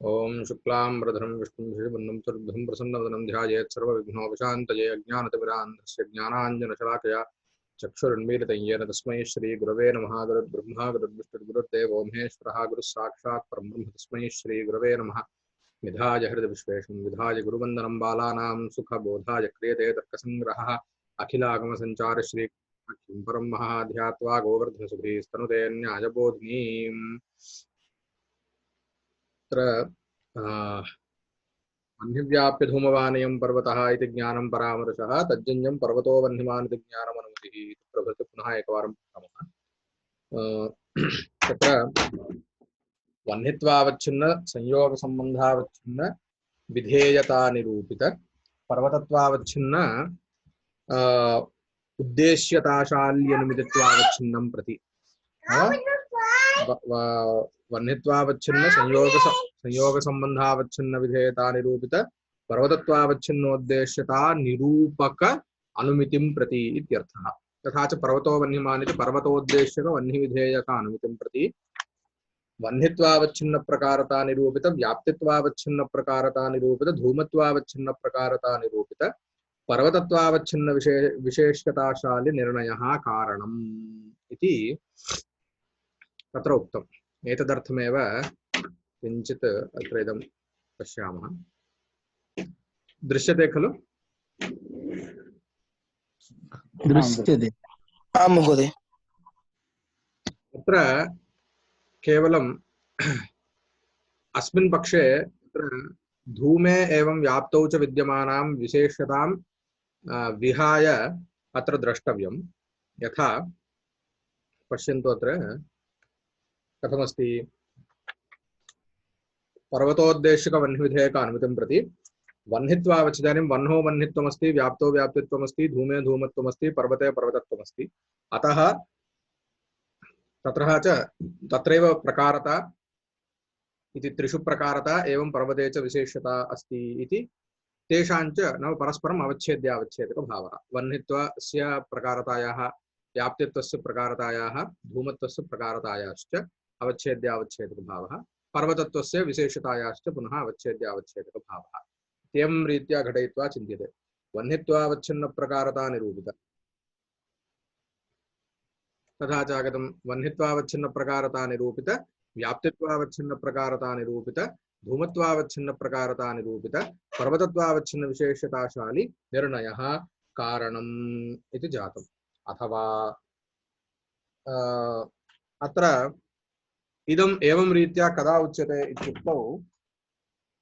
ओम शुक्लांबरधरं विष्णुं शशिवर्णं चतुर्भुजं प्रसन्नवदनं ध्यायेत् सर्वविघ्नोपशान्तये अज्ञानतिमिरान्धस्य ज्ञानाञ्जनशलाकया चक्षुरुन्मीलितं येन तस्मै श्रीगुरवे नमः। गुरुर्ब्रह्मा गुरुर्विष्णुर्गुरुर्देवो महेश्वरः गुरुः साक्षात् परब्रह्म तस्मै श्रीगुरवे नमः। विधाय हृदविश्वेशं विधाय गुरुवन्दनं बालानां सुखबोधाय क्रियते तर्कसङ्ग्रहः अखिलागमसञ्चार श्री किं परं महाध्यात्वा गोवर्धनसुधीस्तनुते न्यायबोधिनीम् वह्निव्याप्य धूमवानयं पर्वतः इति ज्ञानं परामर्शः तज्जन्यं पर्वतो वह्निमानिति ज्ञानमनुमतिः प्रभृति पुनः एकवारं पठामः। तत्र वह्नित्वावच्छिन्न संयोगसम्बन्धावच्छिन्न विधेयतानिरूपित पर्वतत्वावच्छिन्न उद्देश्यताशाल्यनुमितित्वावच्छिन्नं प्रति वह्नित्वावच्छिन्न संयोग संबंधावच्छिन्न विधेयता निरूपित पर्वतत्वावच्छिन्नोद्देश्यता निरूपक अनुमितिं प्रति इत्यर्थः। तथा च पर्वतो वह्निमान् इति पर्वतोद्देश्यक वह्निविधेयक अनुमितिं प्रति वह्नित्वावच्छिन्न प्रकारता निरूपित व्याप्तित्वावच्छिन्न प्रकारता निरूपित धूमत्वावच्छिन्न प्रकारता निरूपित पर्वतत्वावच्छिन्न विशेषताशालि निर्णयः कारणम् इति तत्र उक्तम्। एतदर्थमेव किञ्चित् अत्र इदं पश्यामः। दृश्यते खलु? दृश्यते। आं महोदय। अत्र केवलम् अस्मिन् पक्षे धूमे एवं व्याप्तौ च विद्यमानां विशेषतां विहाय अत्र द्रष्टव्यं। यथा पश्यन्तु अत्र कथमस्ति। पर्वतोद्देश्यक वह्निविधेयक अनुमतिं प्रति वह्नित्वावच्छिदानीं वह्नौ वह्नित्वमस्ति, व्याप्तौ व्याप्तित्वमस्ति, धूमे धूमत्वमस्ति, पर्वते पर्वतत्वमस्ति। अतः तत्रैव प्रकारता इति त्रिषु प्रकारता एवं पर्वते च विशेषता अस्ति इति तेषाञ्च नाम परस्परम् अवच्छेद्यावच्छेदकभावः। वह्नित्वस्य प्रकारतायाः, व्याप्तित्वस्य प्रकारतायाः, धूमत्वस्य प्रकारतायाश्च अवच्छेद्यावच्छेदकभावः, पर्वतत्वस्य विशेषतायाश्च पुनः अवच्छेद्यावच्छेदकभावः। एवं रीत्या घटयित्वा चिन्त्यते। वह्नित्वावच्छिन्न प्रकारता निरूपित, तथा च आगतं वह्नित्वावच्छिन्न प्रकारता निरूपित, व्याप्तित्वावच्छिन्न प्रकारता निरूपित, धूमत्वावच्छिन्न प्रकारता निरूपित, पर्वतत्वावच्छिन्न विशेषताशालि निर्णयः कारणम् इति जातम्। अथवा अत्र इदम् एवं रीत्या कदा उच्यते इत्युक्तौ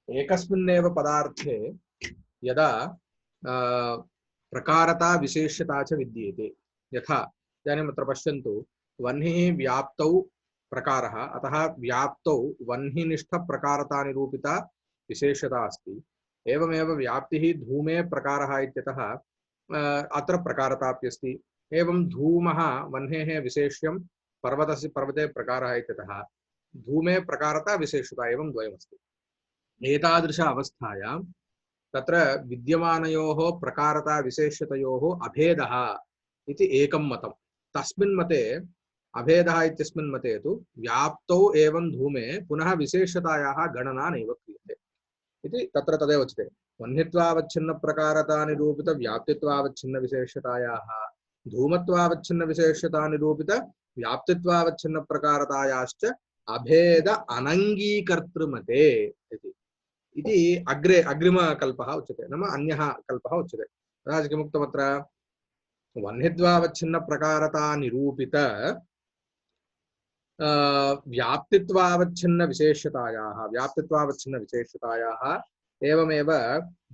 एकस्मिन्नेव पदार्थे यदा प्रकारता विशेष्यता च विद्येते। यथा इदानीम् अत्र पश्यन्तु, वह्निः व्याप्तौ प्रकारः, अतः व्याप्तौ वह्निनिष्ठप्रकारता निरूपिता विशेषता अस्ति। एवमेव व्याप्तिः धूमे प्रकारः इत्यतः अत्र प्रकारताप्यस्ति। एवं धूमः वह्नेः विशेष्यं, पर्वते प्रकारः इत्यतः धूमे प्रकारता विशेषता एवं द्वयमस्ति। एतादृश अवस्थायां तत्र विद्यमानयोः प्रकारता विशेष्यतयोः अभेदः इति एकं मतं। तस्मिन् मते अभेदः इत्यस्मिन् मते तु व्याप्तौ एवं धूमे पुनः विशेषतायाः गणना नैव क्रियते इति तत्र तदेव उच्यते। वह्नित्वावच्छिन्न प्रकारता निरूपित व्याप्तित्वावच्छिन्न विशेषतायाः, धूमत्वावच्छिन्न विशेषता निरूपित व्याप्तित्वावच्छिन्न प्रकारतायाश्च अभेद अनङ्गीकर्तृमते इति अग्रे अग्रिमकल्पः उच्यते, नाम अन्यः कल्पः उच्यते। तथा च किमुक्तमत्र वह्नित्वावच्छिन्न प्रकारता निरूपित व्याप्तित्वावच्छिन्न विशेषतायाः एवमेव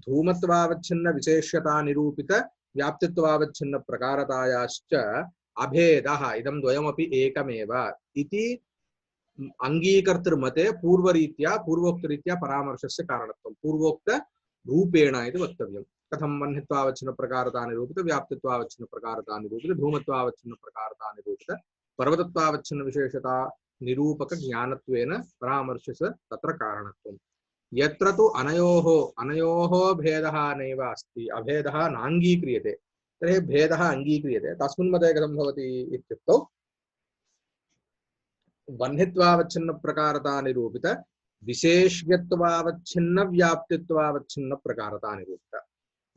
धूमत्वावच्छिन्न विशेषता निरूपित व्याप्तित्वावच्छिन्न प्रकारतायाश्च अभेदः इदं द्वयमपि एकमेव इति अंगीकर्तृमते पूर्वोक्तरीत्या परामर्शस्य कारणत्वं पूर्वोक्त रूपेण इति वक्तव्यं। कथं वह्नित्वावच्छिन्न प्रकारता निरूपित व्याप्तित्वावच्छिन्न प्रकारता निरूपित धूमत्वावच्छिन्न प्रकारता निरूपित पर्वतत्वावच्छिन्न विशेषता निरूपक ज्ञानत्वेन परामर्शस्य तत्र कारणत्वं। यत्र तु अनयोः भेदः नैव अस्ति, अभेदः नाङ्गीक्रियते, तर्हि भेदः अङ्गीक्रियते। तस्मिन् मते कथं भवति इत्युक्तौ वह्नित्वावच्छिन्न प्रकारता निरूपित विशेष्यत्वावच्छिन्न व्याप्तित्वावच्छिन्न प्रकारता निरूपिता।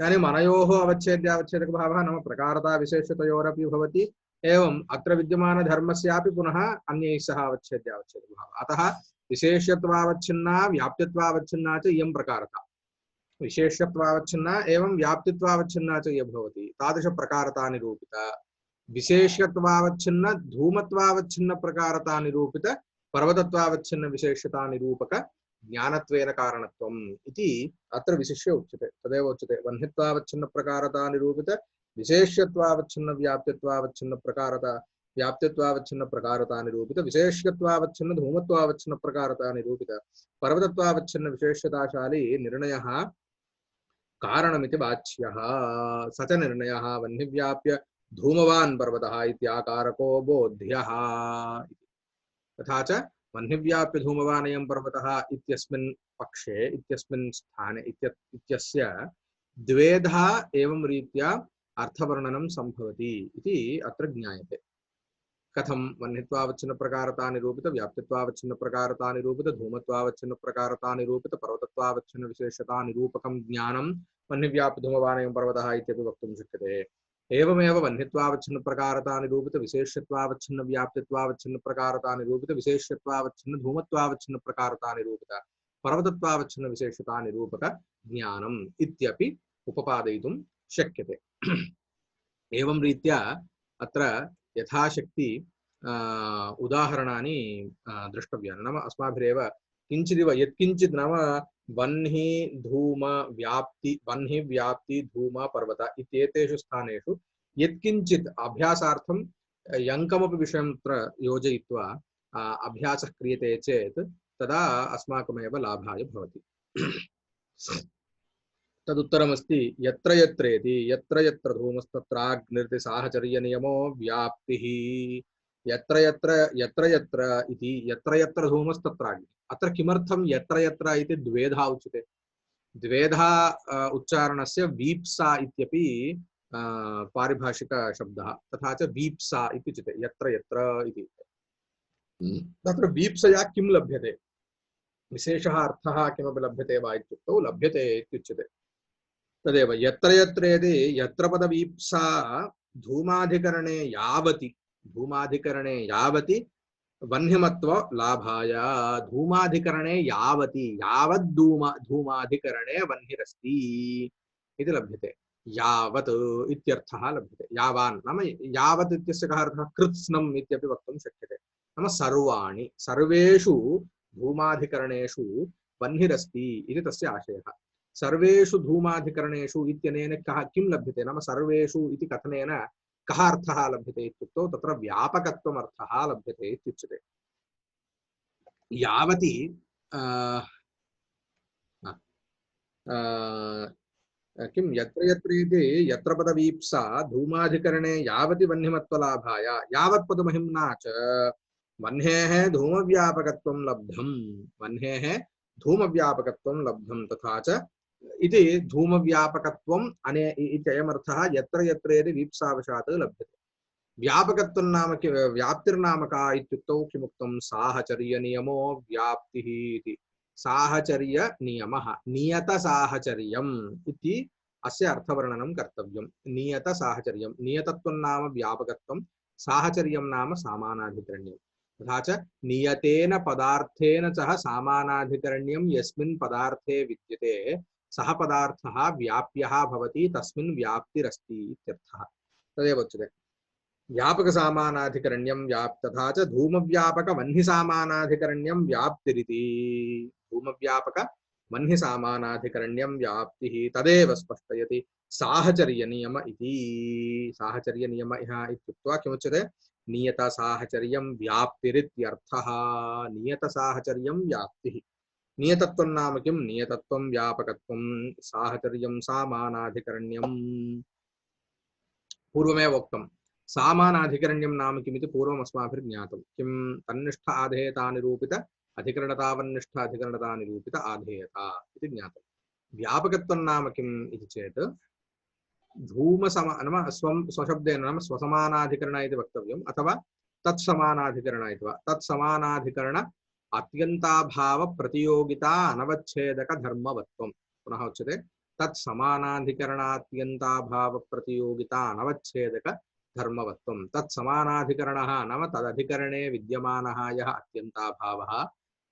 इदानीम् अनयोः अवच्छेद्यावच्छेदकभावः नाम प्रकारता विशेषतयोरपि भवति, एवम् अत्र विद्यमानधर्मस्यापि पुनः अन्यैः सह अवच्छेद्यावच्छेदकभावः। अतः विशेष्यत्वावच्छिन्ना व्याप्तित्वावच्छिन्ना च इयं प्रकारता। विशेष्यत्वावच्छिन्ना एवं व्याप्तित्वावच्छिन्ना च ये भवति तादृशप्रकारता निरूपिता। विशेष्यत्वावच्छिन्न धूमत्वावच्छिन्न प्रकारता निरूपित पर्वतत्वावच्छिन्न विशेषता निरूपक ज्ञानत्वेन कारणत्वम् इति अत्र विशिष्य उच्यते। तदेव उच्यते वह्नित्वावच्छिन्न प्रकारता निरूपित विशेष्यत्वावच्छिन्न व्याप्तित्वावच्छिन्न प्रकारता व्याप्तित्वावच्छिन्न प्रकारता निरूपित विशेष्यत्वावच्छिन्न धूमत्वावच्छिन्न प्रकारता निरूपित पर्वतत्वावच्छिन्न विशेषताशाली निर्णयः कारणमिति वाच्यः। स च निर्णयः वह्निव्याप्य धूमवान् पर्वतः इत्याकारको बोध्यः। तथा च वह्निव्याप्य धूमवान् अयं पर्वतः इत्यस्मिन् पक्षे इत्यस्मिन् स्थाने इत्यस्य द्वेधा एवं रीत्या अर्थवर्णनं संभवति इति अत्र ज्ञायते। कथं वह्नित्वावच्छिन्न प्रकारता निरूपित व्याप्तित्वावच्छिन्न प्रकारता निरूपित धूमत्वावच्छिन्न प्रकारता निरूपित पर्वतत्वावच्छिन्न विशेषता निरूपकं ज्ञानं वह्निव्याप्य धूमवान् अयं पर्वतः इत्यपि वक्तुं शक्यते। एवमेव वह्नित्वावच्छिन्न प्रकारता निरूपित विशेष्यत्वावच्छिन्न व्याप्तित्वावच्छिन्न प्रकारता निरूपित विशेष्यत्वावच्छिन्न धूमत्वावच्छिन्न प्रकारता निरूपित पर्वतत्वावच्छिन्न विशेषता निरूपक ज्ञानम् इत्यपि उपपादयितुं शक्यते। एवं रीत्या अत्र यथाशक्ति उदाहरणानि द्रष्टव्यानि। नाम अस्माभिरेव किञ्चिदिव यत्किञ्चित् नाम वह्नि धूम व्याप्ति वह्नि व्याप्ति धूम पर्वत इत्येतेषु स्थानेषु यत्किञ्चित् अभ्यासार्थं यङ्कमपि विषयं तत्र योजयित्वा अभ्यासः क्रियते चेत् तदा अस्माकमेव लाभाय भवति। तदुत्तरमस्ति यत्र यत्रेति यत्र यत्र धूमस्तत्राग्निर्ति साहचर्यनियमो व्याप्तिः। यत्र यत्र यत्र यत्र इति यत्र यत्र धूमस्तत्राग्निः। अत्र किमर्थं यत्र यत्र इति द्वेधा उच्यते। द्वेधा उच्चारणस्य वीप्सा इत्यपि पारिभाषिकशब्दः। तथा च वीप्सा इति उच्यते यत्र यत्र इति। तत्र वीप्सया किं लभ्यते, विशेषः अर्थः किमपि लभ्यते वा इत्युक्तौ लभ्यते इत्युच्यते। तदेव यत्र यत्रेति यत्र पदवीप्सा धूमाधिकरणे यावति वह्निमत्व लाभाय धूमाधिकरणे यावति धूमाधिकरणे वह्निरस्ति इति लभ्यते। यावत् इत्यर्थः लभ्यते। यावान् नाम यावत् इत्यस्य कः अर्थः कृत्स्नम् इत्यपि वक्तुं शक्यते। नाम सर्वाणि सर्वेषु धूमाधिकरणेषु वह्निरस्ति इति तस्य आशयः। सर्वेषु धूमाधिकरणेषु इत्यनेन कः किं लभ्यते नाम सर्वेषु इति कथनेन कः अर्थः लभ्यते इत्युक्तौ तत्र व्यापकत्वम् अर्थः लभ्यते इत्युच्यते। यावति किं यत्र यत्र इति यत्र पदवीप्सा धूमाधिकरणे यावति वह्निमत्वलाभाय यावत् पदमहिम्ना च वह्नेः धूमव्यापकत्वं लब्धं वह्नेः धूमव्यापकत्वं लब्धं तथा च इति धूमव्यापकत्वम् अने इत्ययमर्थः यत्र यत्रेति वीप्सावशात् लभ्यते। व्यापकत्वं नाम व्याप्तिर्नाम का इत्युक्तौ किमुक्तं साहचर्यनियमो व्याप्तिः इति। साहचर्यनियमः नियतसाहचर्यम् इति अस्य अर्थवर्णनं कर्तव्यं। नियतसाहचर्यं नियतत्वं नाम व्यापकत्वं साहचर्यं नाम सामानाधिकरण्यं। तथा च नियतेन पदार्थेन सह सामानाधिकरण्यं यस्मिन् पदार्थे विद्यते सः पदार्थः व्याप्यः भवति तस्मिन् व्याप्तिरस्ति इत्यर्थः। तदेव उच्यते व्यापकसामानाधिकरण्यं तथा च धूमव्यापकवह्निसामानाधिकरण्यं व्याप्तिरिति। धूमव्यापकवह्निसामानाधिकरण्यं व्याप्तिः तदेव स्पष्टयति साहचर्यनियम इति। साहचर्यनियम इत्युक्त्वा किमुच्यते नियतसाहचर्यं व्याप्तिरित्यर्थः। नियतसाहचर्यं व्याप्तिः। नियतत्वं नाम किं नियतत्वं व्यापकत्वं साहचर्यं सामानाधिकरण्यं। पूर्वमेव उक्तं सामानाधिकरण्यं नाम किमिति पूर्वम् अस्माभिर्ज्ञातं। किं तन्निष्ठ आधेयता निरूपित अधिकरणतावन्निष्ठ अधिकरणता निरूपित आधेयता इति ज्ञातं। व्यापकत्वं नाम किम् इति चेत् नाम स्वशब्देन नाम स्वसमानाधिकरण इति वक्तव्यम् अथवा तत्समानाधिकरण इति वा। तत्समानाधिकरण अत्यंताभाव प्रतियोगिता अनवच्छेदक धर्मवत्वम। पुनः उच्यते तत् समानाधिकरणात्यंताभाव प्रतियोगिता अनवच्छेदक धर्मवत्वम। तत् समानाधिकरणः नाम तदधिकरणे विद्यमानः यः अत्यंताभावः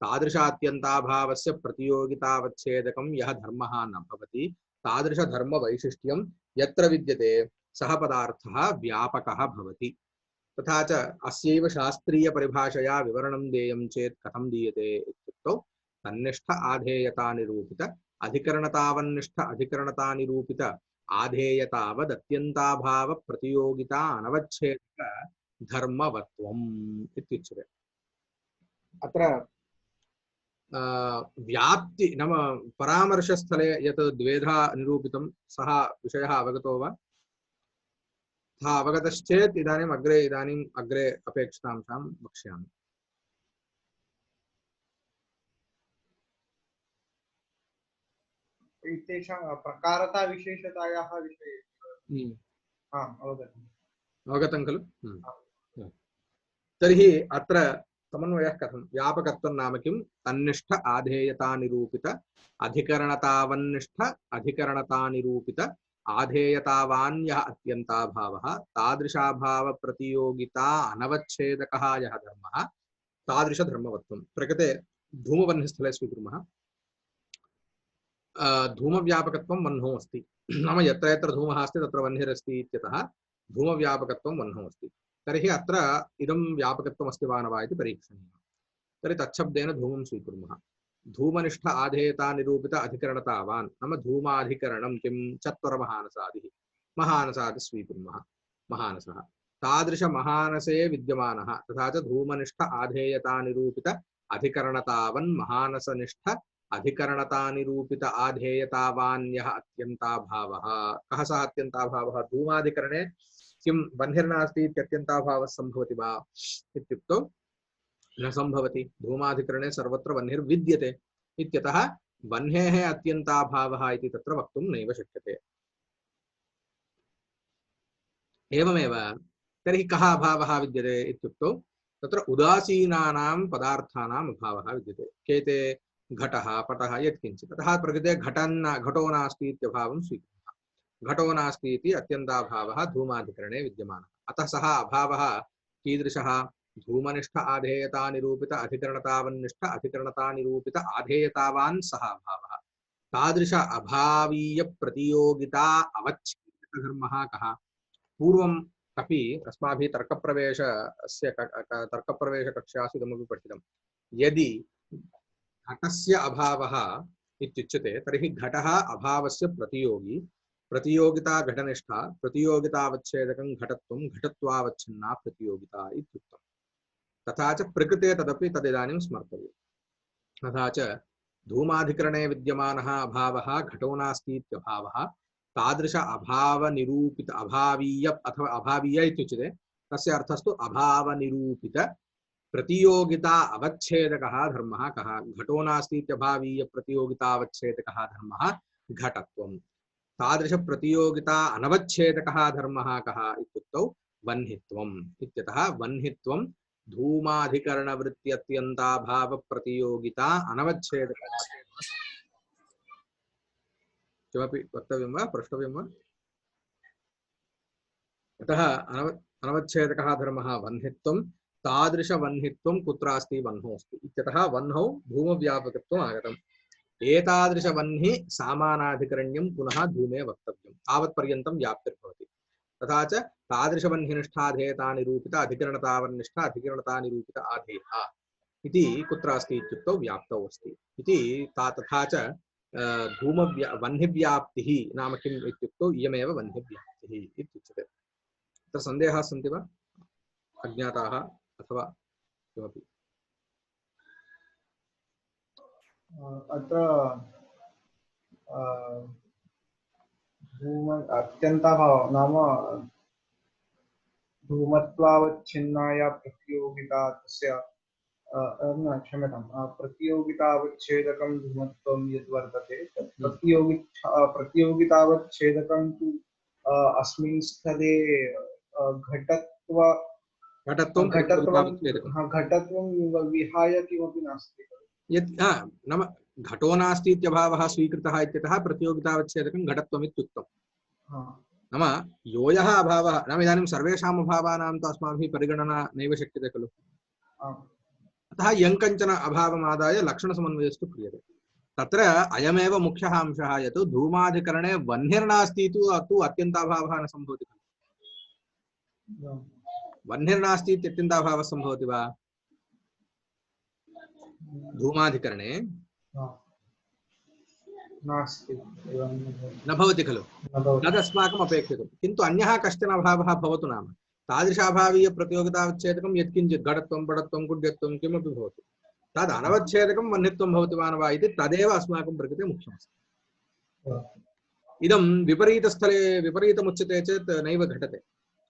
तादृशात्यंताभावस्य प्रतियोगितावच्छेदकं यः धर्मः न भवति तादृश धर्म वैशिष्ट्यं यत्र विद्यते सः पदार्थः व्यापकः भवति। तथा च अस्यैव शास्त्रीय परिभाषया विवरणं देयं चेत् कथं दीयते इत्युक्तौ तन्निष्ठ आधेयता निरूपित अधिकरणतावन्निष्ठ अधिकरणता निरूपित आधेयतावद् अत्यन्ताभाव प्रतियोगिता अनवच्छेदक धर्मवत्वम् इत्युच्यते। अत्र व्याप्ति नाम परामर्शस्थले यत् द्वेधा निरूपितं सः विषयः अवगतो वा? तथा अवगतश्चेत् इदानीम् अग्रे अपेक्षितांशां वक्ष्यामि। तेषां प्रकारता विशेषतायाः विषये अवगतं खलु? तर्हि अत्र समन्वयः कथं? व्यापकत्वं नाम किं? तन्निष्ठ आधेयतानिरूपित अधिकरणतावन्निष्ठ अधिकरणतानिरूपित आधेयतावान् यः अत्यन्ताभावः तादृशाभाव प्रतियोगिता अनवच्छेदकः यः धर्मः तादृशधर्मवत्वं। प्रकृते धूमवह्निस्थले स्वीकुर्मः। धूमव्यापकत्वं वह्नौ अस्ति। नाम यत्र यत्र धूमः अस्ति तत्र वह्निरस्ति इत्यतः धूमव्यापकत्वं वह्नौ अस्ति। तर्हि अत्र इदं व्यापकत्वम् अस्ति वा न वा इति परीक्षणीयम्। तर्हि तच्छब्देन धूमं स्वीकुर्मः। धूमनिष्ठ आधेयता निरूपित अधिकरणतावान् नाम धूमाधिकरणं किं? चत्वरमहानसादिः। महानसादि स्वीकुर्मः। महानसः तादृशमहानसे विद्यमानः तथा च धूमनिष्ठ आधेयता निरूपित अधिकरणतावन् महानसनिष्ठ अधिकरणता निरूपित आधेयतावान् यः अत्यन्ताभावः। कः सः अत्यन्ताभावः? धूमाधिकरणे किं वह्निर्नास्ति इत्यत्यन्ताभावः सम्भवति वा इत्युक्तौ न सम्भवति। धूमाधिकरणे सर्वत्र वह्निर्विद्यते इत्यतः वह्नेः अत्यन्ताभावः इति तत्र वक्तुं नैव शक्यते। एवमेव तर्हि कः अभावः विद्यते इत्युक्तौ तत्र उदासीनानां पदार्थानाम् अभावः विद्यते। केते? घटः पटः यत्किञ्चित्। ततः प्रकृते घटो नास्ति इत्यभावं स्वीकुर्मः। घटो नास्ति इति अत्यन्ताभावः धूमाधिकरणे विद्यमानः। अतः सः अभावः कीदृशः? धूमनिष्ठ आधेयता निरूपित अधिकरणतावन्निष्ठ अधिकरणता निरूपित आधेयतावान् सः अभावः। तादृश अभावीय प्रतियोगिता अवच्छेदकधर्मः कः? पूर्वम् अपि अस्माभिः तर्कप्रवेशकक्षासु इदमपि पठितं। यदि घटस्य अभावः इत्युच्यते तर्हि घटः अभावस्य प्रतियोगी। प्रतियोगिता घटनिष्ठा प्रतियोगितावच्छेदकं घटत्वं घटत्वावच्छिन्ना प्रतियोगिता इत्युक्तम्। तथा च प्रकृते तदपि तदिदानीं स्मर्तव्यम्। तथा च धूमाधिकरणे विद्यमानः अभावः घटो नास्ति इत्यभावः तादृश अभावनिरूपित अभावीय अथवा अभावीय इत्युच्यते। तस्य अर्थस्तु अभावनिरूपित प्रतियोगिता अवच्छेदकः धर्मः कः? घटो नास्ति इत्यभावीय प्रतियोगितावच्छेदकः धर्मः घटत्वम्। तादृश प्रतियोगिता अनवच्छेदकः धर्मः कः इत्युक्तौ वह्नित्वम् इत्यतः वह्नित्वं धूमाधिकरणवृत्त्यत्यन्ताभाव प्रतियोगिता अनवच्छेदकः। किमपि वक्तव्यं वा? प्रष्टव्यं वा? अतः अनवच्छेदकः धर्मः वह्नित्वं। तादृशवह्नित्वं कुत्र अस्ति? वह्नौ अस्ति इत्यतः वह्नौ धूमव्यापकत्वम् आगतम्। एतादृशवह्निः सामानाधिकरण्यं पुनः धूमे वक्तव्यं तावत्पर्यन्तं व्याप्तिर्भवति। तथा च तादृशवह्निनिष्ठाधेयतानिरूपित अधिकरणतावन्निष्ठ अधिकरणतानिरूपित आधेयः इति कुत्र अस्ति इत्युक्तौ व्याप्तौ अस्ति इति। तथा च वह्निव्याप्तिः नाम किम् इत्युक्तौ इयमेव वह्निव्याप्तिः इत्युच्यते। तत्र सन्देहाः सन्ति वा? अज्ञाताः अथवा किमपि? अत्र धूम अत्यन्ताभाव नाम धूमत्वावच्छिन्नाया प्रतियोगिता तस्य क्षम्यतां प्रतियोगितावच्छेदकं धूमत्वं यद्वर्तते तत् प्रतियोगितावच्छेदकं तु अस्मिन् स्थले घटत्व घटत्वं घटत्वं प्रतियोगितावच्छेदकम्। घटत्वं विहाय किमपि नास्ति खलु। यत् नाम घटो नास्ति इत्यभावः स्वीकृतः इत्यतः प्रतियोगितावच्छेदकं घटत्वम् इत्युक्तम्। हा नाम यो यः अभावः नाम इदानीं सर्वेषाम् अभावानां तु अस्माभिः परिगणना नैव शक्यते खलु। आम् अतः यं कञ्चन अभावमादाय लक्षणसमन्वयस्तु क्रियते। तत्र अयमेव मुख्यः अंशः यत् धूमाधिकरणे वह्निर्नास्ति तु अत्यन्ताभावः न सम्भवति खलु। आम् वह्निर्नास्ति इत्यत्यन्ताभावः सम्भवति वा? धूमाधिकरणे हा नास्ति एवं न भवति खलु। न भवति। तदस्माकम् अपेक्षितं। किन्तु अन्यः कश्चन अभावः भवतु नाम तादृशाभावीय प्रतियोगितावच्छेदकं यत्किञ्चित् घटत्वं पटत्वं कुड्यत्वं किमपि भवतु तद् अनवच्छेदकं वह्नित्वं भवति वा न वा इति तदेव अस्माकं प्रकृते मुख्यमस्ति। इदं विपरीतस्थले विपरीतमुच्यते चेत् नैव घटते।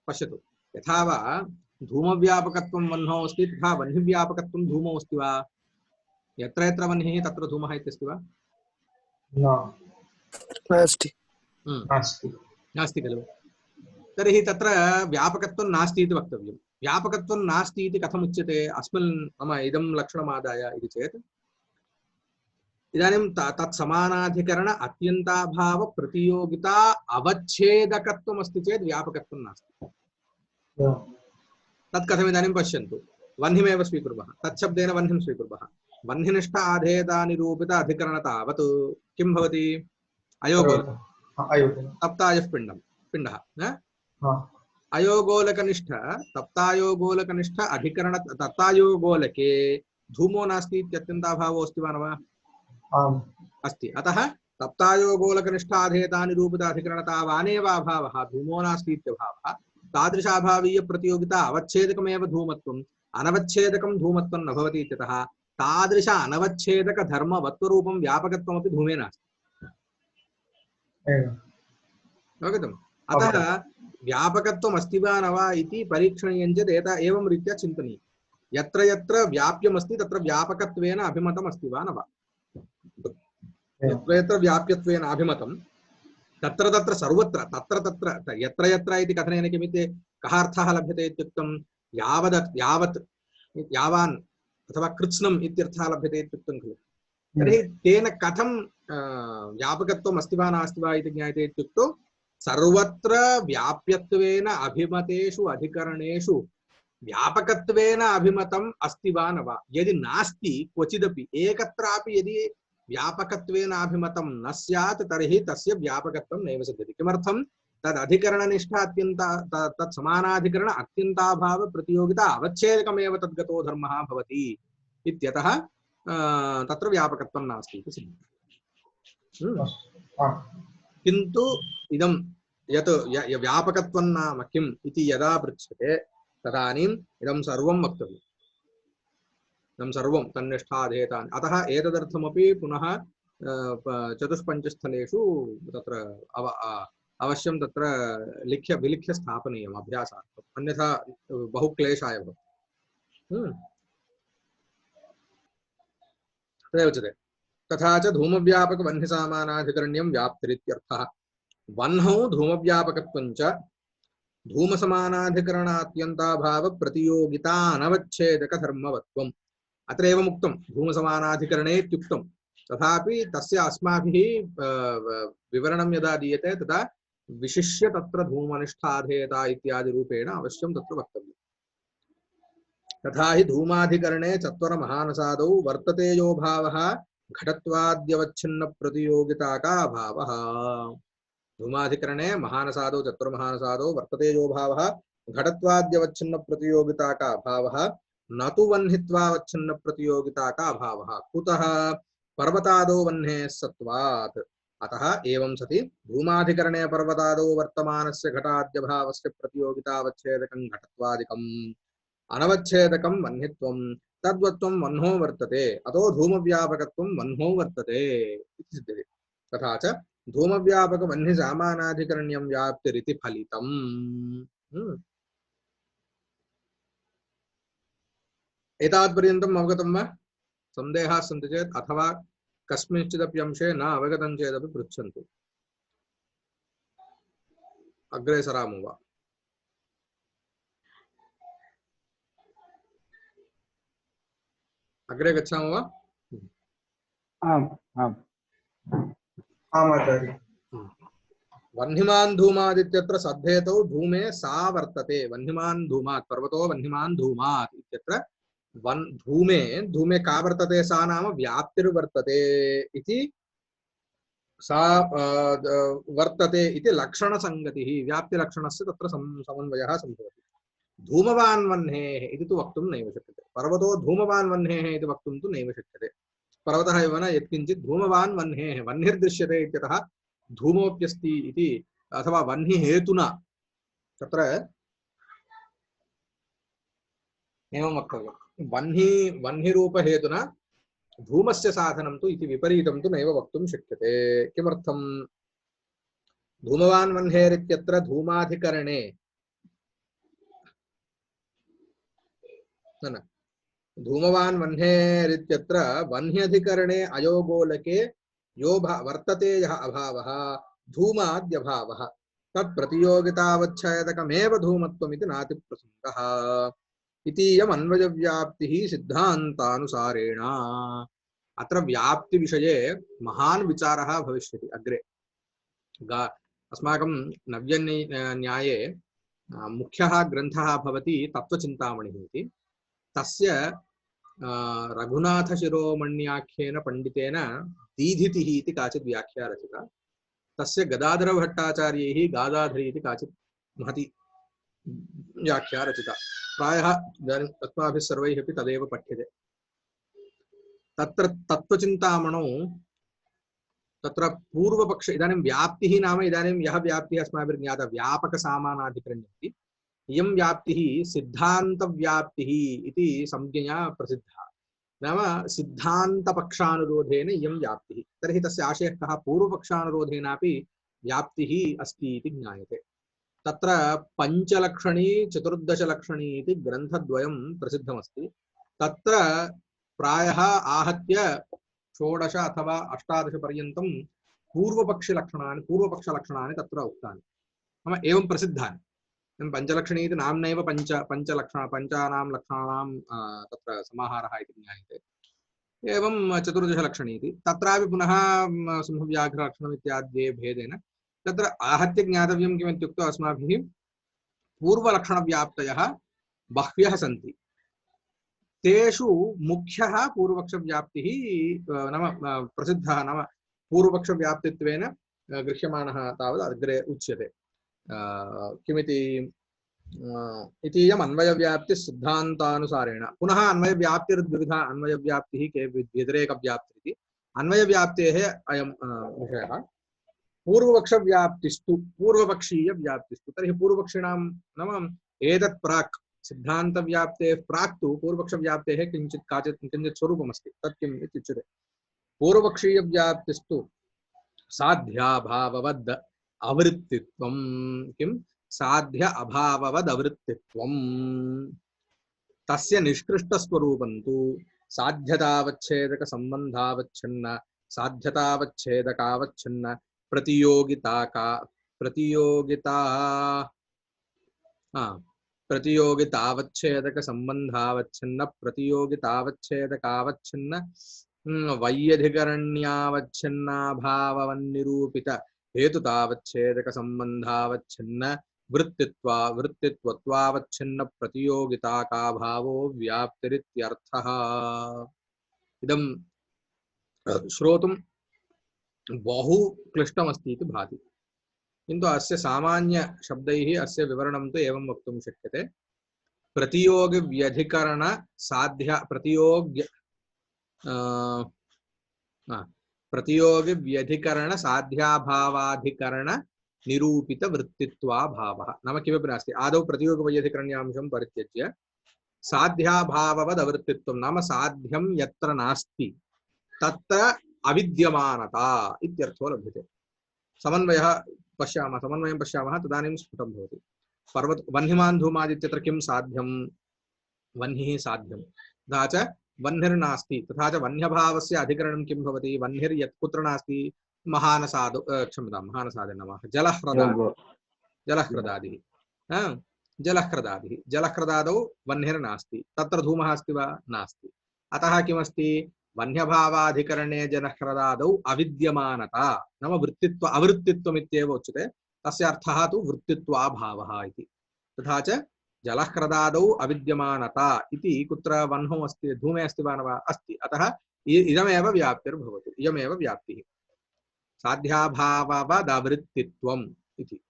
पश्यतु यथा वा धूमव्यापकत्वं वह्नौ अस्ति तथा वह्निव्यापकत्वं धूमौ अस्ति वा? यत्र यत्र वह्निः तत्र धूमः इत्यस्ति वा? नास्ति। नास्ति नास्ति खलु। तर्हि तत्र व्यापकत्वं नास्ति इति वक्तव्यं। व्यापकत्वं नास्ति इति कथम् उच्यते अस्मिन् मम इदं लक्षणमादाय इति चेत् इदानीं तत् समानाधिकरण अत्यन्ताभाव प्रतियोगिता अवच्छेदकत्वम् अस्ति चेत् व्यापकत्वं नास्ति। तत् कथम् इदानीं पश्यन्तु वह्निमेव स्वीकुर्मः। तच्छब्देन वह्निं स्वीकुर्मः। वह्निनिष्ठ आधेयतानिरूपित अधिकरणतावत् किं भवति? अयोगोलकः तप्तायः पिण्डः अयोगोलकनिष्ठ तप्तायोगोलकनिष्ठ अधिकरण तप्तायोगोलके धूमो नास्ति इत्यत्यन्ताभावो अस्ति वा न वा? आम् अस्ति। अतः तप्तायोगोलकनिष्ठ आधेयतानिरूपित अधिकरणतावानेव अभावः धूमो नास्ति इत्यभावः। तादृशाभावीय प्रतियोगिता अवच्छेदकमेव धूमत्वम् अनवच्छेदकं धूमत्वं न भवति इत्यतः तादृश अनवच्छेदक धर्मवत्वरूपं व्यापकत्वमपि धूमे नास्ति। अवगतम्? अतः व्यापकत्वम् अस्ति वा न वा इति परीक्षणीयं चेत् एवं रीत्या चिन्तनीयं। यत्र यत्र व्याप्यमस्ति तत्र व्यापकत्वेन अभिमतम् अस्ति वा न वा? यत्र यत्र व्याप्यत्वेन अभिमतं तत्र तत्र सर्वत्र तत्र तत्र यत्र यत्र इति कथनेन किमिति कः अर्थः लभ्यते इत्युक्तं यावत् यावान् अथवा कृत्स्नम् इत्यर्थः लभ्यते इत्युक्तं खलु। तर्हि तेन कथं व्यापकत्वम् अस्ति वा नास्ति वा इति ज्ञायते इत्युक्तौ सर्वत्र व्याप्यत्वेन अभिमतेषु अधिकरणेषु व्यापकत्वेन अभिमतम् अस्ति वा न वा? यदि नास्ति क्वचिदपि एकत्रापि यदि व्यापकत्वेन अभिमतं न स्यात् तर्हि तस्य व्यापकत्वं नैव सिद्ध्यति। किमर्थं? तद् अधिकरणनिष्ठ तत् समानाधिकरण अत्यन्ताभाव प्रतियोगिता अवच्छेदकमेव तद्गतो धर्मः भवति इत्यतः तत्र व्यापकत्वं नास्ति इति सिद्ध्यति। किन्तु इदं यत् व्यापकत्वं नाम किम् इति यदा पृच्छ्यते तदानीम् इदं सर्वं वक्तव्यम्। इदं सर्वं तन्निष्ठाधेयतानि। अतः एतदर्थमपि पुनः चतुष्पञ्चस्थलेषु तत्र अवश्यं तत्र विलिख्य स्थापनीयम् अभ्यासार्थम्, अन्यथा बहु क्लेशाय भवति। तदेव उच्यते। तथा च धूमव्यापक वह्निसामानाधिकरण्यं व्याप्तिरित्यर्थः। वह्नौ धूमव्यापकत्वं च धूमसमानाधिकरणात्यन्ताभाव प्रतियोगिता अनवच्छेदक धर्मवत्वम्। अत्र एवम् उक्तं धूमसमानाधिकरणे इत्युक्तं, तथापि तस्य अस्माभिः विवरणं यदा दीयते तदा विशिष्य तत्र धूमनिष्ठाधेयता इत्यादि रूपेण अवश्यं तत्र वक्तव्यम्। तथा हि धूमाधिकरणे चत्वरमहानसादौ वर्तते यो भावः घटत्वाद्यवच्छिन्न प्रतियोगिता का भावः। धूमाधिकरणे महानसादौ चत्वरमहानसादौ वर्तते यो भावः घटत्वाद्यवच्छिन्न प्रतियोगिता का भावः न तु वह्नित्वावच्छिन्न प्रतियोगिता का भावः। कुतः? पर्वतादौ वह्नेः सत्वात्। अतः एवं सति धूमाधिकरणे पर्वतादौ वर्तमानस्य घटाद्यभावस्य प्रतियोगितावच्छेदकं घटत्वादिकम् अनवच्छेदकं वह्नित्वं तद्वत्वं वह्नौ वर्तते। अतो धूमव्यापकत्वं वह्नौ वर्तते इति सिद्ध्यति। तथा च धूमव्यापक वह्निसामानाधिकरण्यं व्याप्तिरिति फलितम्। एतावत्पर्यन्तम् अवगतं वा? सन्देहाः सन्ति चेत् अथवा कस्मिंश्चिदपि अंशे न अवगतं चेदपि पृच्छन्तु। अग्रे सरामो वा? अग्रे गच्छामः वा? आम् आम् आम् आचार्य। वह्निमान् धूमादित्यत्र सद्धेतौ धूमे सा वर्तते। वह्निमान् धूमात् पर्वतो वह्निमान् धूमात् इत्यत्र धूमे धूमे का वर्तते सा नाम व्याप्तिर्वर्तते इति सा वर्तते इति लक्षणसङ्गतिः व्याप्तिलक्षणस्य तत्र समन्वयः सम्भवति। धूमवान् वह्नेः इति तु वक्तुं नैव शक्यते। पर्वतो धूमवान् वह्नेः इति वक्तुं तु नैव शक्यते। पर्वतः एव न यत्किञ्चित् धूमवान् वह्नेः वह्निर्दृश्यते इत्यतः धूमोऽप्यस्ति इति अथवा वह्निहेतुना तत्र एवं वक्तव्यं। वह्निरूपहेतुना धूमस्य साधनं तु इति विपरीतं तु नैव वक्तुं शक्यते। किमर्थं? धूमवान् वह्नेरित्यत्र धूमाधिकरणे न धूमवान् वह्नेरित्यत्र वह्न्यधिकरणे अयोगोलके यो वर्तते यः अभावः धूमाद्यभावः तत् प्रतियोगितावच्छेदकमेव धूमत्वमिति नातिप्रसङ्गः इतीयम् अन्वयव्याप्तिः सिद्धान्तानुसारेण। अत्र व्याप्तिविषये महान् विचारः भविष्यति अग्रे। अस्माकं नव्यन्याये मुख्यः ग्रन्थः भवति तत्त्वचिन्तामणिः इति। तस्य रघुनाथशिरोमण्याख्येन पण्डितेन दीधितिः इति काचित् व्याख्या रचिता। तस्य गदाधरभट्टाचार्यैः गादाधरी इति काचित् महती व्याख्या रचिता। प्रायः इदानीम् अस्माभिः सर्वैः अपि तदेव पठ्यते। तत्र तत्त्वचिन्तामणौ तत्र पूर्वपक्ष इदानीं व्याप्तिः नाम इदानीं यः व्याप्तिः अस्माभिर्ज्ञातः व्यापकसामानाधिकरण्यमिति। इयं व्याप्तिः सिद्धान्तव्याप्तिः इति संज्ञया प्रसिद्धा। नाम सिद्धान्तपक्षानुरोधेन इयं व्याप्तिः। तर्हि तस्य आशयः कः? पूर्वपक्षानुरोधेनापि व्याप्तिः अस्ति इति ज्ञायते। तत्र पञ्चलक्षणी चतुर्दशलक्षणी इति ग्रन्थद्वयं प्रसिद्धमस्ति। तत्र प्रायः आहत्य 16 अथवा 18 पर्यन्तं पूर्वपक्षलक्षणानि तत्र उक्तानि। नाम एवं प्रसिद्धानि। पञ्चलक्षणी इति नाम्नैव पंचानां लक्षणानां तत्र समाहारः इति ज्ञायते। एवं चतुर्दशलक्षणी इति तत्रापि पुनः सिंहव्याघ्रलक्षणम् इत्याद्ये भेदेन तत्र आहत्य ज्ञातव्यं किमित्युक्तौ अस्माभिः पूर्वलक्षणव्याप्तयः बह्व्यः सन्ति। तेषु मुख्यः पूर्वपक्षव्याप्तिः नाम प्रसिद्धः नाम पूर्वपक्षव्याप्तित्वेन गृह्यमाणः तावत् अग्रे उच्यते। किमिति इतीयम् अन्वयव्याप्तिः सिद्धान्तानुसारेण। पुनः अन्वयव्याप्तिर्द्विविधा। अन्वयव्याप्तिः व्यतिरेकव्याप्तिः इति। अन्वयव्याप्तेः अयं विषयः। पूर्वपक्षव्याप्तिस्तु पूर्वपक्षीयव्याप्तिस्तु। तर्हि पूर्वपक्षिणां नाम एतत् प्राक् सिद्धान्तव्याप्तेः प्राक् तु पूर्वपक्षव्याप्तेः किञ्चित् स्वरूपमस्ति। तत् किम् इत्युच्यते? पूर्वपक्षीयव्याप्तिस्तु साध्याभाववद् आवृत्तित्वं। किं? साध्य अभाववद् आवृत्तित्वं। तस्य निष्कृष्टस्वरूपं तु साध्यतावच्छेदकसम्बन्धावच्छिन्न साध्यतावच्छेदकावच्छिन्न प्रतियोगितावच्छेदकसम्बन्धावच्छिन्न प्रतियोगितावच्छेदकावच्छिन्न वैयधिकरण्यावच्छिन्नाभाववन्निरूपित हेतुतावच्छेदकसम्बन्धावच्छिन्न वृत्तित्वावच्छिन्न प्रतियोगिताकाभावो व्याप्तिरित्यर्थः। इदं श्रोतुं बहु क्लिष्टमस्ति इति भाति। किन्तु अस्य सामान्यशब्दैः अस्य विवरणं तु एवं वक्तुं शक्यते। प्रतियोगव्यधिकरण साध्य प्रतियोगव्यधिकरण साध्याभावाधिकरण निरूपित वृत्तित्वाभावः। नाम किमपि नास्ति। आदौ प्रतियोगवैयधिकरण्यांशं परित्यज्य साध्याभाववदवृत्तित्वं नाम साध्यं यत्र नास्ति तत्र अविद्यमानता इत्यर्थो लभ्यते। समन्वयं पश्यामः तदानीं स्फुटं भवति। वह्निमान् धूमादित्यत्र किं साध्यं? वह्निः साध्यं। तथा च वह्निर्नास्ति। तथा च वह्न्यभावस्य अधिकरणं किं भवति? वह्निर्यत् कुत्र नास्ति? महानसादौ महानसादे नमः जलह्रदादिः। जलह्रदादौ वह्निर्नास्ति। तत्र धूमः अस्ति वा? नास्ति। अतः किमस्ति वन्यभावाधिकरणे जलह्रदादौ अविद्यमानता नाम वृत्तित्व अवृत्तित्वमित्येव उच्यते तस्य अर्थः तु वृत्तित्वाभावः इति तथा च जलह्रदादौ अविद्यमानता इति कुत्र वह्नौ अस्ति धूमे अस्ति वा न वा अस्ति अतः इदमेव व्याप्तिर्भवति इयमेव व्याप्तिः साध्याभाववदवृत्तित्वम् इति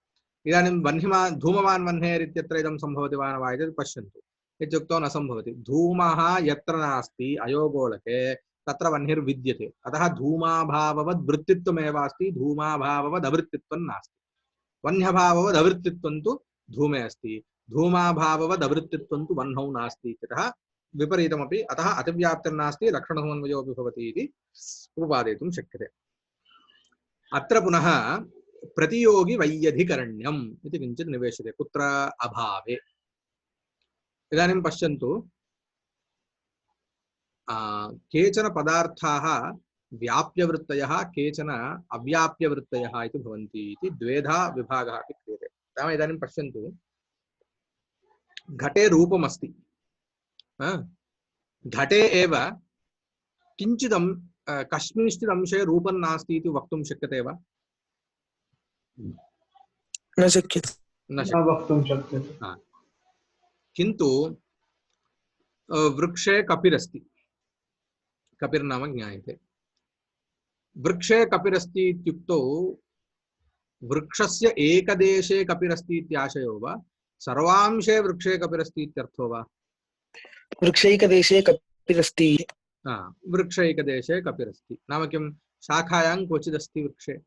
इदानीं वह्निमान् धूमवान् वह्नेरित्यत्र इदं सम्भवति वा न वा इति पश्यन्तु इत्युक्तौ न सम्भवति धूमः यत्र नास्ति अयोगोलके तत्र वह्निर्विद्यते अतः धूमाभाववद्वृत्तित्वमेव अस्ति धूमाभाववदवृत्तित्वं नास्ति वह्न्यभाववदवृत्तित्वं तु धूमे अस्ति धूमाभाववदवृत्तित्वं तु वह्नौ नास्ति इत्यतः विपरीतमपि अतः अतिव्याप्तिर्नास्ति लक्षणसमन्वयोऽपि भवति इति उपपादयितुं शक्यते अत्र पुनः प्रतियोगी वैयधिकरण्यम् इति किञ्चित् निवेश्यते कुत्र अभावे इदानीं पश्यन्तु केचन पदार्थाः व्याप्यवृत्तयः केचन अव्याप्यवृत्तयः इति भवन्ति इति द्वेधा विभागः अपि क्रियते नाम इदानीं पश्यन्तु घटे रूपमस्ति घटे एव किञ्चिदं कस्मिंश्चित् अंशे रूपं नास्ति इति वक्तुं शक्यते वा न शक्यते न वक्तुं शक्यते किन्तु वृक्षे कपिरस्ति कपिर्नाम ज्ञायते वृक्षे कपिरस्ति इत्युक्तौ वृक्षस्य एकदेशे कपिरस्ति इत्याशयो वा सर्वांशे वृक्षे कपिरस्ति इत्यर्थो वा वृक्षैकदेशे कपिरस्ति वृक्षैकदेशे कपिरस्ति नाम किं शाखायां क्वचिदस्ति वृक्षे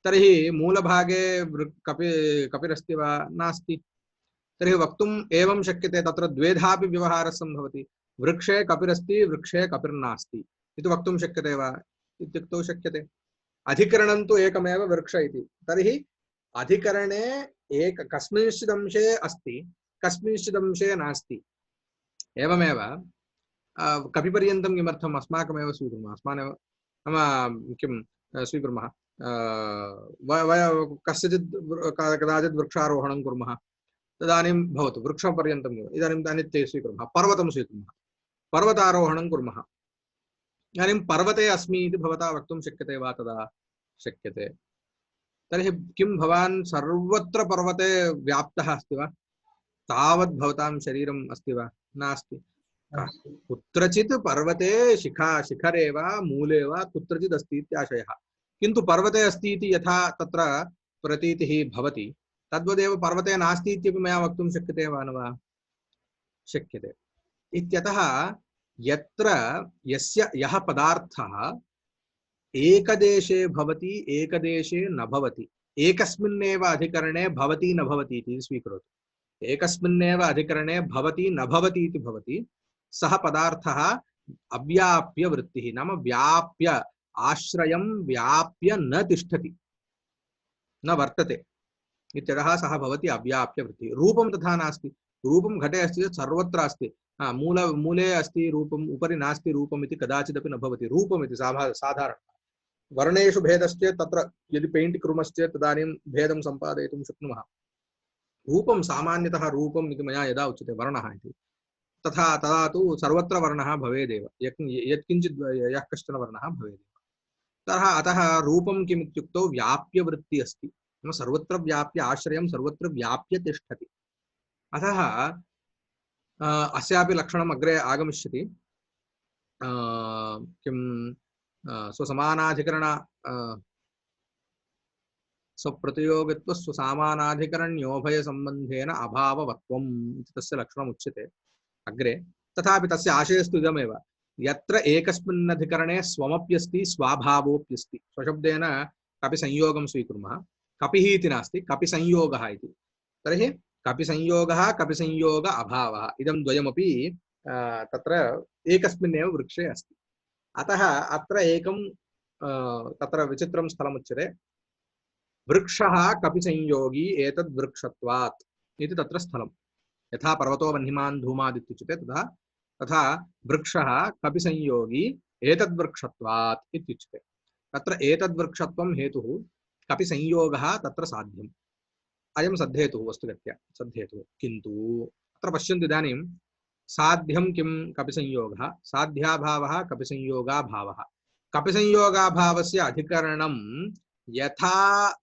तर्हि मूलभागे कपिरस्ति वा नास्ति तर्हि वक्तुम् एवं शक्यते तत्र द्वेधापि व्यवहारः सम्भवति वृक्षे कपिरस्ति वृक्षे कपिर्नास्ति इति वक्तुं शक्यते वा इत्युक्तौ शक्यते अधिकरणं तु एकमेव वृक्ष इति तर्हि अधिकरणे एक कस्मिंश्चित् अंशे अस्ति कस्मिंश्चित् अंशे नास्ति एवमेव कपिपर्यन्तं किमर्थम् अस्माकमेव स्वीकुर्मः अस्मानेव नाम किं स्वीकुर्मः कस्यचित् कदाचित् वृक्षारोहणं कुर्मः तदानीं भवतु वृक्षपर्यन्तं इदानीं अनित्ये स्वीकुर्मः पर्वतं स्वीकुर्मः पर्वतारोहणं कुर्मः इदानीं पर्वते अस्मि इति भवता वक्तुं शक्यते वा तदा शक्यते तर्हि किं भवान् सर्वत्र पर्वते व्याप्तः अस्ति वा तावत् भवतां शरीरम् अस्ति वा नास्ति कुत्रचित् पर्वते शिखरे वा मूले वा कुत्रचित् अस्ति इत्याशयः किन्तु पर्वते अस्ति इति यथा तत्र प्रतीतिः भवति तद्वदेव पर्वते नास्ति इत्यपि मया वक्तुं शक्यते वा न वा शक्यते इत्यतः यत्र यस्य यः पदार्थः एकदेशे भवति एकदेशे न भवति एकस्मिन्नेव अधिकरणे भवति न भवति इति स्वीकरोतु एकस्मिन्नेव अधिकरणे भवति न भवति इति भवति सः पदार्थः अव्याप्य वृत्तिः नाम व्याप्य आश्रयं व्याप्य न तिष्ठति न वर्तते इत्यतः सः भवति अव्याप्य वृत्तिः रूपं तथा नास्ति रूपं घटे अस्ति चेत् सर्वत्र अस्ति मूले अस्ति रूपम् उपरि नास्ति रूपम् इति कदाचिदपि न भवति रूपमिति साधारणं वर्णेषु भेदश्चेत् तत्र यदि पेण्ट् कुर्मश्चेत् तदानीं भेदं सम्पादयितुं शक्नुमः रूपं सामान्यतः रूपम् इति मया यदा उच्यते वर्णः इति तथा तदा तु सर्वत्र वर्णः भवेदेव यत्किञ्चित् यः कश्चन वर्णः भवेदेव अतः रूपं किम् इत्युक्तौ व्याप्यवृत्तिः अस्ति सर्वत्र व्याप्य आश्रयं सर्वत्र व्याप्य तिष्ठति अतः अस्यापि लक्षणम् अग्रे आगमिष्यति किं स्वसमानाधिकरण स्वप्रतियोगित्व स्वसामानाधिकरण्योभय सम्बन्धेन अभाववत्वम् इति तस्य लक्षणम् उच्यते अग्रे तथापि तस्य आशयस्तु इदमेव यत्र एकस्मिन्नधिकरणे स्वमप्यस्ति स्वाभावोऽप्यस्ति स्वशब्देन कपि संयोगं स्वीकुर्मः कपिः इति नास्ति कपि संयोगः इति तर्हि कपि संयोगः कपि संयोग अभावः इदं द्वयमपि तत्र एकस्मिन्नेव वृक्षे अस्ति अतः अत्र एकं तत्र विचित्रं स्थलमुच्यते वृक्षः कपि संयोगी एतद्वृक्षत्वात् इति तत्र स्थलं यथा पर्वतो वह्निमान् धूमादित्युच्यते तथा वृक्षः कपि संयोगी एतद्वृक्षत्वात् इत्युच्यते तत्र एतद्वृक्षत्वं हेतुः कपि संयोगः तत्र साध्यम् अयं सद्धेतुः वस्तुगत्या सद्धेतुः किन्तु अत्र पश्यन्तु इदानीं साध्यं किं कपिसंयोगः साध्याभावः कपिसंयोगाभावः कपिसंयोगाभावस्य अधिकरणं यथा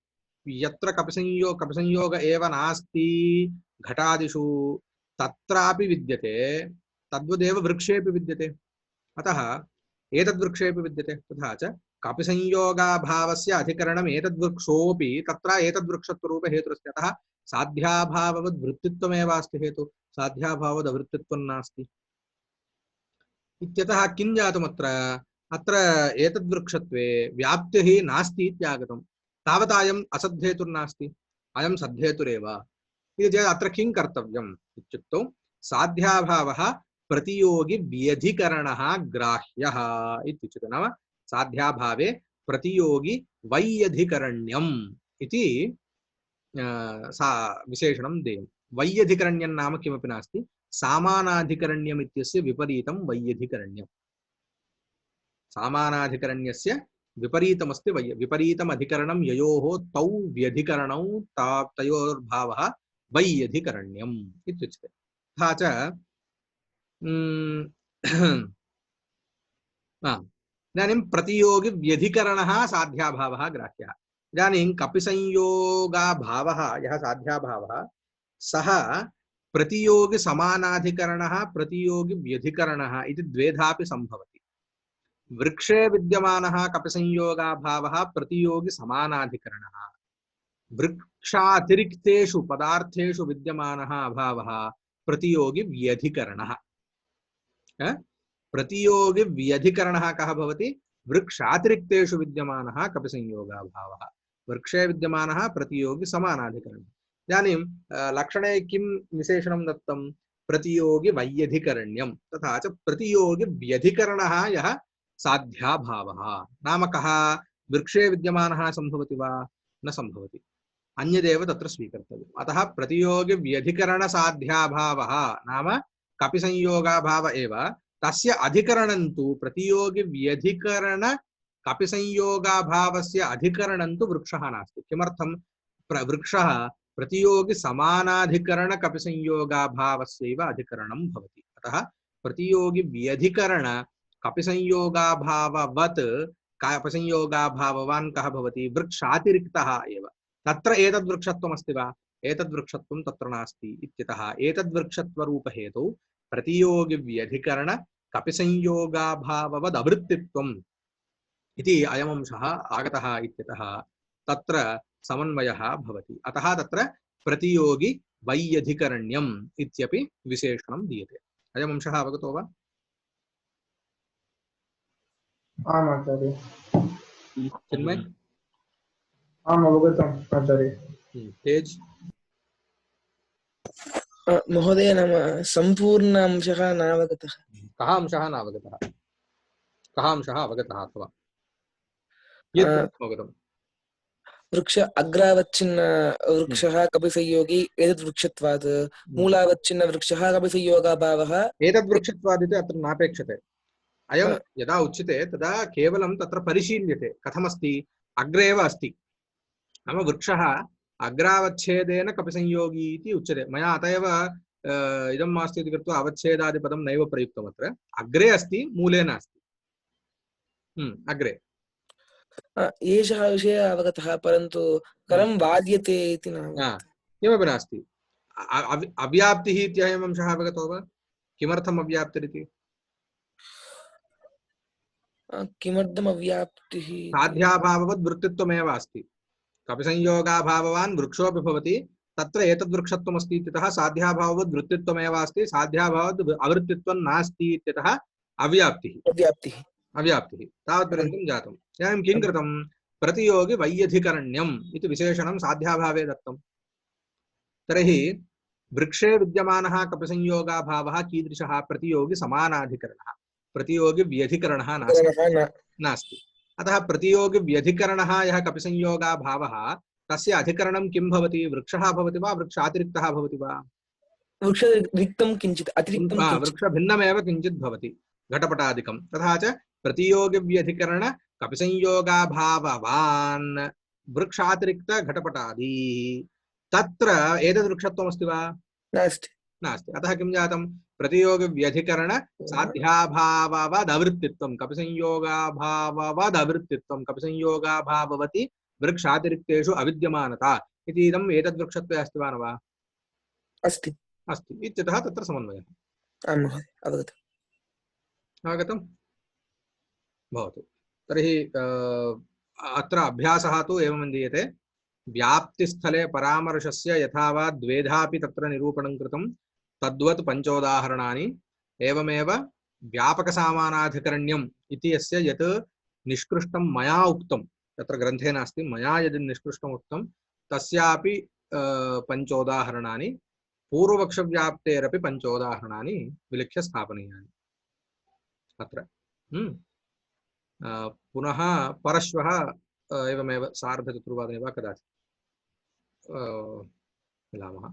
यत्र कपिसंयोग एव नास्ति घटादिषु तत्रापि विद्यते तद्वदेव वृक्षेपि विद्यते अतः एतद्वृक्षेपि विद्यते तथा च कपिसंयोगाभावस्य अधिकरणम् एतद्वृक्षोऽपि तत्र एतद्वृक्षत्वरूपहेतुरस्ति अतः साध्याभाववद्वृत्तित्वमेव अस्ति हेतु साध्याभावदवृत्तित्वं नास्ति इत्यतः किं जातमत्र अत्र एतद्वृक्षत्वे व्याप्तिः नास्ति इत्यागतं तावतायम् असद्धेतुर्नास्ति अयं सद्धेतुरेव इति चेत् अत्र किं कर्तव्यम् इत्युक्तौ साध्याभावः प्रतियोगि व्यधिकरणः ग्राह्यः इत्युच्यते नाम साध्याभावे प्रतियोगि वैयधिकरण्यम् इति सा विशेषणं देयं वैयधिकरण्यं नाम किमपि नास्ति सामानाधिकरण्यम् इत्यस्य विपरीतं वैयधिकरण्यम् सामानाधिकरण्यस्य विपरीतमस्ति विपरीतम् अधिकरणं ययोः तौ व्यधिकरणौ तयोर्भावः वैयधिकरण्यम् इत्युच्यते तथा च इदानीं प्रतियोगि व्यधिकरणः साध्याभावः ग्राह्यः इदानीं कपिसंयोगाभावः यः साध्याभावः सः प्रतियोगि समानाधिकरणः प्रतियोगि व्यधिकरणः इति द्वेधापि सम्भवति वृक्षे विद्यमानः कपिसंयोगाभावः प्रतियोगि समानाधिकरणः वृक्षातिरिक्तेषु पदार्थेषु विद्यमानः अभावः प्रतियोगि व्यधिकरणः प्रतियोगि व्यधिकरणः कः भवति वृक्षातिरिक्तेषु विद्यमानः कपिसंयोगाभावः वृक्षे विद्यमानः प्रतियोगि समानाधिकरणः इदानीं लक्षणे किं विशेषणं दत्तं प्रतियोगि वैयधिकरण्यं तथा च प्रतियोगि व्यधिकरणः यः साध्याभावः नाम कः वृक्षे विद्यमानः सम्भवति वा न सम्भवति अन्यदेव तत्र स्वीकर्तव्यम् अतः प्रतियोगि व्यधिकरण साध्याभावः नाम कपिसंयोगाभाव एव तस्य अधिकरणं तु प्रतियोगि व्यधिकरण कपिसंयोगाभावस्य अधिकरणं तु वृक्षः नास्ति किमर्थं वृक्षः प्रतियोगि समानाधिकरण कपिसंयोगाभावस्यैव अधिकरणं भवति अतः प्रतियोगि व्यधिकरण कपिसंयोगाभाववत् कपिसंयोगाभाववान् कः भवति वृक्षातिरिक्तः एव तत्र एतद्वृक्षत्वमस्ति वा एतद्वृक्षत्वं तत्र नास्ति इत्यतः एतद्वृक्षत्वरूपहेतौ प्रतियोगि व्यधिकरण कपिसंयोगाभाववदवृत्तित्वम् इति अयमंशः आगतः इत्यतः तत्र समन्वयः भवति अतः तत्र प्रतियोगि वैयधिकरण्यम् इत्यपि विशेषणं दीयते अयमंशः अवगतो वा आम् आचार्य चिन्मय आम् अवगतम् आचार्य तेज महोदय नाम सम्पूर्ण अंशः नावगतः कः अंशः नावगतः कः अंशः अवगतः अथवा यत् अवगतम् वृक्ष अग्रावच्छिन्न वृक्षः कपिसंयोगी एतद्वृक्षत्वात् मूलावच्छिन्न वृक्षः कपिसंयोगाभावः एतद्वृक्षत्वात् इति अत्र नापेक्षते अयं यदा उच्यते तदा केवलं तत्र परिशील्यते कथमस्ति अग्रे एव अस्ति नाम वृक्षः अग्रावच्छेदेन कपिसंयोगी इति उच्यते मया अत एव इदं मास्ति इति कृत्वा अवच्छेदादिपदं नैव प्रयुक्तम् अत्र अग्रे अस्ति मूले नास्ति अग्रे एषः विषयः अवगतः परन्तु कथं वाद्यते इति न किमपि नास्ति अव्याप्तिः इत्ययम् अंशः अवगतो वा किमर्थम् अव्याप्तिरिति किमर्थम् अव्याप्तिः साध्याभाववद् वृत्तित्वमेव अस्ति कपिसंयोगाभाववान् वृक्षोऽपि भवति तत्र एतद्वृक्षत्वमस्ति इत्यतः साध्याभाववद् वृत्तित्वमेव अस्ति साध्याभावद् अवृत्तित्वं नास्ति इत्यतः अव्याप्तिः तावत्पर्यन्तं जातम् इदानीं किं कृतं प्रतियोगि वैयधिकरण्यम् इति विशेषणं साध्याभावे दत्तं तर्हि वृक्षे विद्यमानः कपिसंयोगाभावः कीदृशः प्रतियोगि समानाधिकरणः प्रतियोगि व्यधिकरणः नास्ति अतः प्रतियोगि व्यधिकरणः यः कपिसंयोगाभावः तस्य अधिकरणं किं भवति वृक्षः भवति वा वृक्षातिरिक्तः भवति वा वृक्षरिक्तं किञ्चित् अतिरिक्तं वृक्षभिन्नमेव किञ्चित् भवति घटपटादिकं तथा च प्रतियोगि व्यधिकरण कपिसंयोगाभाववान् वृक्षातिरिक्त घटपटादि तत्र एतद्वृक्षत्वमस्ति वा नास्ति नास्ति। अतः किं जातं प्रतियोगव्यधिकरण साध्याभाववदवृत्तित्वं कपिसंयोगाभाववदवृत्तित्वं कपिसंयोगाभाववति वृक्षातिरिक्तेषु अविद्यमानता इति इदम् एतद्वृक्षत्वे अस्ति वा न वा? अस्ति। अस्ति इत्यतः तत्र समन्वयः। आं महोदय अवगतम्। आगतं भवतु। तर्हि अत्र अभ्यासः तु एवं दीयते व्याप्तिस्थले परामर्शस्य यथा वा द्वेधापि तत्र निरूपणं कृतं तद्वत् पञ्चोदाहरणानि एवमेव व्यापकसामानाधिकरण्यम् इति यस्य यत् निष्कृष्टं मया उक्तं तत्र ग्रन्थे नास्ति मया यद् निष्कृष्टम् उक्तं तस्यापि पञ्चोदाहरणानि पूर्वपक्षव्याप्तेरपि पञ्चोदाहरणानि विलिख्य स्थापनीयानि अत्र। पुनः परश्वः एवमेव सार्धचतुर्वादने वा कदाचित् मिलामः।